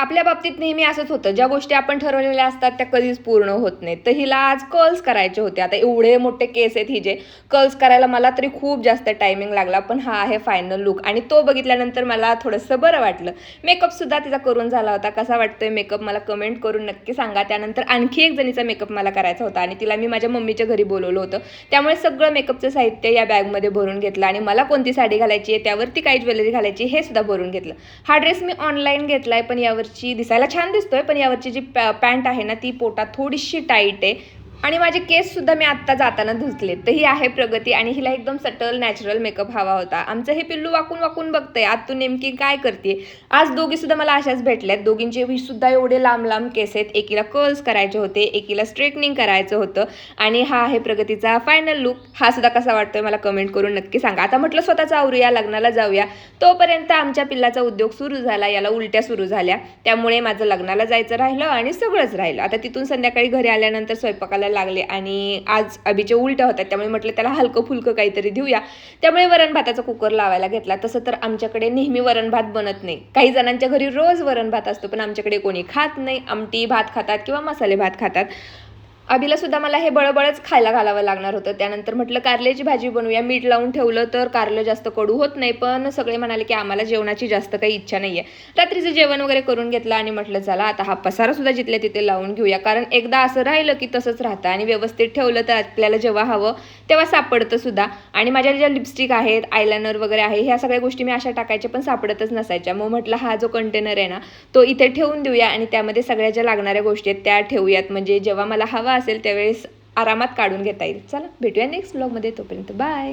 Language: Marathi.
आपल्या बाबतीत नेहमी असंच होतं, ज्या गोष्टी आपण ठरवलेल्या असतात त्या कधीच पूर्ण होत नाहीत. तर हिला आज कर्ल्स करायचे होते. आता एवढे मोठे केस आहेत हिचे, कर्ल्स करायला मला तरी खूप जास्त टायमिंग लागला. पण हा आहे फायनल लूक आणि तो बघितल्यानंतर मला थोडंसं बरं वाटलं. मेकअपसुद्धा तिचा करून झाला होता. कसा वाटतोय मेकअप मला कमेंट करून नक्की सांगा. त्यानंतर आणखी एक जणीचा मेकअप मला करायचा होता आणि तिला मी माझ्या मम्मीच्या घरी बोलवलं होतं. त्यामुळे सगळं मेकअपचं साहित्य या बॅगमध्ये भरून घेतलं आणि मला कोणती साडी घालायची आहे, त्यावरती काही ज्वेलरी घालायची हे सुद्धा भरून घेतलं. हा ड्रेस मी ऑनलाईन घेतलाय, पण यावरची दिसायला छान दिसतोय, पण यावरची जी पॅन्ट आहे ना ती पोटात थोडीशी टाईट आहे आणि माझे केस सुद्धा मी आत्ता जाताना धुतलेत. तर ही आहे प्रगती आणि हिला एकदम सटल नॅचरल मेकअप हवा होता. आमचं हे पिल्लू वाकून वाकून बघतंय आज तू नेमकी काय करते. आज दोघी सुद्धा मला अशाच भेटल्यात. दोघींचे सुद्धा एवढे लांब लांब केस आहेत. एकीला कर्ल्स करायचे होते, एकीला स्ट्रेटनिंग करायचं होतं आणि हा आहे प्रगतीचा फायनल लुक. हा सुद्धा कसा वाटतोय मला कमेंट करून नक्की सांगा. आता म्हटलं स्वतःच आवरूया, लग्नाला जाऊया. तोपर्यंत आमच्या पिल्लाचा उद्योग सुरू झाला, याला उलट्या सुरू झाल्या. त्यामुळे माझं लग्नाला जायचं राहिलं आणि सगळंच राहिलं. आता तिथून संध्याकाळी घरी आल्यानंतर स्वयंपाकाला लागले आणि आज अभिचे उलट्या होतात, त्यामुळे म्हटलं त्याला हलकं फुलकं काहीतरी देऊया. त्यामुळे वरण भाताचा कुकर लावायला घेतला. तसं तर आमच्याकडे नेहमी वरण भात बनत नाही. काही जणांच्या घरी रोज वरण भात असतो, पण आमच्याकडे कोणी खात नाही. आमटी भात खातात किंवा मसाले भात खातात. अभिला सुद्धा मला हे बळबळच खायला घालावं लागणार होतं. त्यानंतर म्हटलं कारल्याची भाजी बनवूया. मीठ लावून ठेवलं तर कारलं जास्त कडू होत नाही, पण सगळे म्हणाले की आम्हाला जेवणाची जास्त काही इच्छा नाही आहे. रात्रीचं जेवण वगैरे करून घेतलं आणि म्हटलं चला आता हा पसारा सुद्धा जिथल्या तिथे लावून घेऊया, कारण एकदा असं राहिलं की तसंच राहतं आणि व्यवस्थित ठेवलं तर आपल्याला जेव्हा हवं तेव्हा सापडतं सुद्धा. आणि माझ्या ज्या लिपस्टिक आहेत, आयलायनर वगैरे आहे, ह्या सगळ्या गोष्टी मी अशा टाकायच्या पण सापडतच नसायच्या. मग म्हटलं हा जो कंटेनर आहे ना तो इथे ठेवून देऊया आणि त्यामध्ये सगळ्या ज्या लागणाऱ्या गोष्टी आहेत त्या ठेवूयात, म्हणजे जेव्हा मला हवा असेल त्यावेळेस आरामात काढून घेता येईल. चला भेटूया नेक्स्ट ब्लॉगमध्ये. तोपर्यंत बाय.